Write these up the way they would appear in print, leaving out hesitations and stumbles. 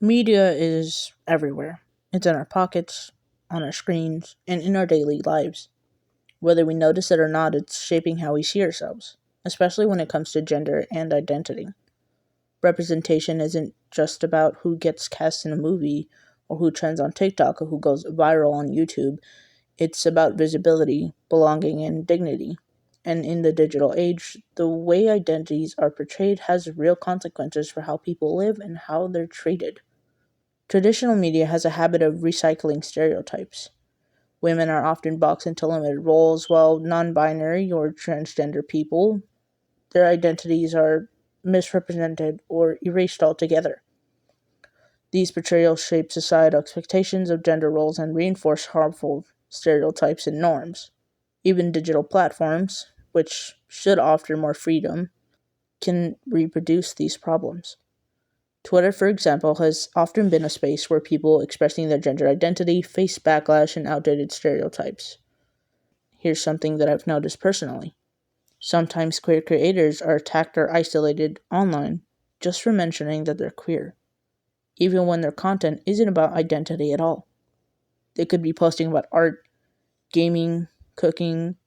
Media is everywhere. It's in our pockets, on our screens, and in our daily lives. Whether we notice it or not, it's shaping how we see ourselves, especially when it comes to gender and identity. Representation isn't just about who gets cast in a movie or who trends on TikTok or who goes viral on YouTube. It's about visibility, belonging, and dignity. And in the digital age, the way identities are portrayed has real consequences for how people live and how they're treated. Traditional media has a habit of recycling stereotypes. Women are often boxed into limited roles, while non binary or transgender people, their identities are misrepresented or erased altogether. These portrayals shape societal expectations of gender roles and reinforce harmful stereotypes and norms. Even digital platforms, which should offer more freedom, can reproduce these problems. Twitter, for example, has often been a space where people expressing their gender identity face backlash and outdated stereotypes. Here's something that I've noticed personally. Sometimes queer creators are attacked or isolated online just for mentioning that they're queer, even when their content isn't about identity at all. They could be posting about art, gaming, cooking,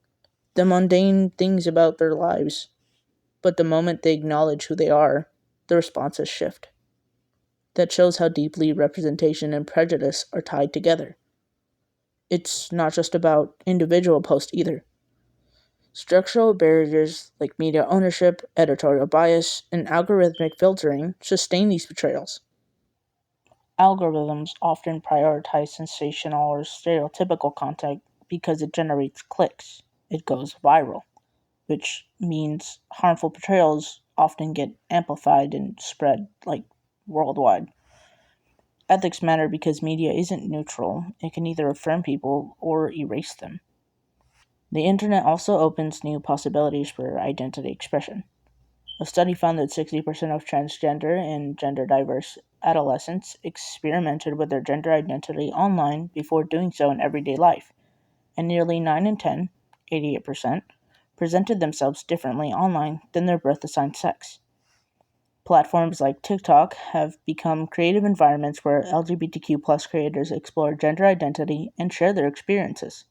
the mundane things about their lives, but the moment they acknowledge who they are, the responses shift. That shows how deeply representation and prejudice are tied together. It's not just about individual posts either. Structural barriers like media ownership, editorial bias, and algorithmic filtering sustain these portrayals. Algorithms often prioritize sensational or stereotypical content because it generates clicks. It goes viral, which means harmful portrayals often get amplified and spread like worldwide. Ethics matter because media isn't neutral. It can either affirm people or erase them. The internet also opens new possibilities for identity expression. A study found that 60% of transgender and gender diverse adolescents experimented with their gender identity online before doing so in everyday life, and nearly 9 in 10, 88%, presented themselves differently online than their birth assigned sex. Platforms like TikTok have become creative environments where LGBTQ plus creators explore gender identity and share their experiences.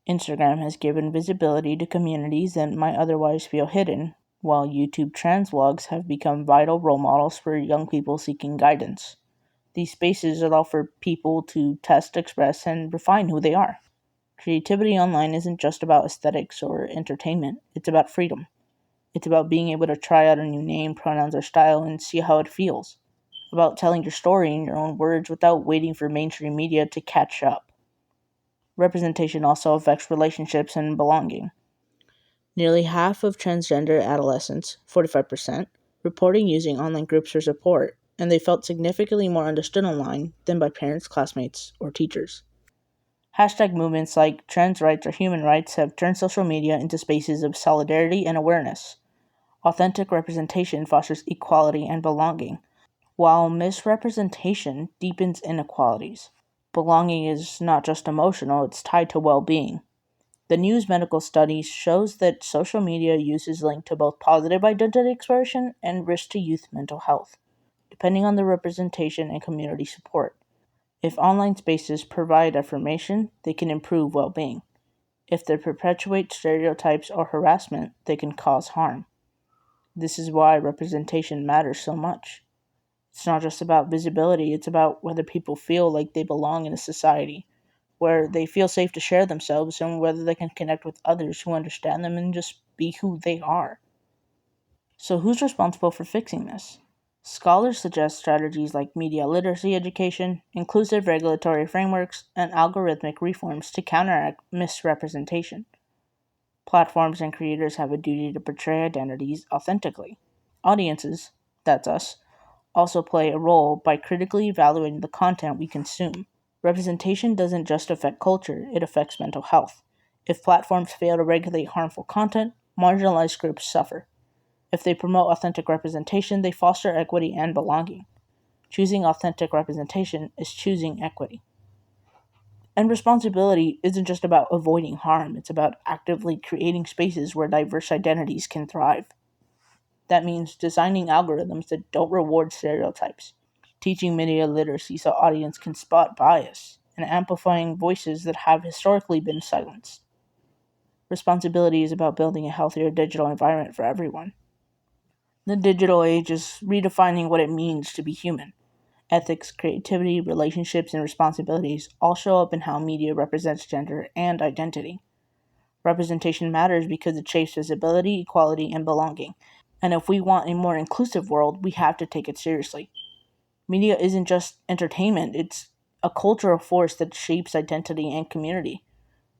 Instagram has given visibility to communities that might otherwise feel hidden, while YouTube trans vlogs have become vital role models for young people seeking guidance. These spaces allow for people to test, express, and refine who they are. Creativity online isn't just about aesthetics or entertainment, it's about freedom. It's about being able to try out a new name, pronouns, or style and see how it feels. About telling your story in your own words without waiting for mainstream media to catch up. Representation also affects relationships and belonging. Nearly half of transgender adolescents, 45%, reporting using online groups for support, and they felt significantly more understood online than by parents, classmates, or teachers. Hashtag movements like trans rights or human rights have turned social media into spaces of solidarity and awareness. Authentic representation fosters equality and belonging, while misrepresentation deepens inequalities. Belonging is not just emotional, it's tied to well being. The News Medical Study shows that social media use is linked to both positive identity expression and risk to youth mental health, depending on the representation and community support. If online spaces provide affirmation, they can improve well being. If they perpetuate stereotypes or harassment, they can cause harm. This is why representation matters so much. It's not just about visibility, it's about whether people feel like they belong in a society, where they feel safe to share themselves, and whether they can connect with others who understand them and just be who they are. So, who's responsible for fixing this? Scholars suggest strategies like media literacy education, inclusive regulatory frameworks, and algorithmic reforms to counteract misrepresentation. Platforms and creators have a duty to portray identities authentically. Audiences, that's us, also play a role by critically evaluating the content we consume. Representation doesn't just affect culture, it affects mental health. If platforms fail to regulate harmful content, marginalized groups suffer. If they promote authentic representation, they foster equity and belonging. Choosing authentic representation is choosing equity. And responsibility isn't just about avoiding harm, it's about actively creating spaces where diverse identities can thrive. That means designing algorithms that don't reward stereotypes, teaching media literacy so audience can spot bias, and amplifying voices that have historically been silenced. Responsibility is about building a healthier digital environment for everyone. The digital age is redefining what it means to be human. Ethics, creativity, relationships, and responsibilities all show up in how media represents gender and identity. Representation matters because it shapes visibility, equality, and belonging. And if we want a more inclusive world, we have to take it seriously. Media isn't just entertainment, it's a cultural force that shapes identity and community.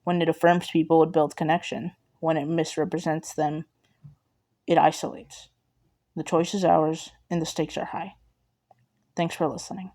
When it affirms people, it builds connection. When it misrepresents them, it isolates. The choice is ours, and the stakes are high. Thanks for listening.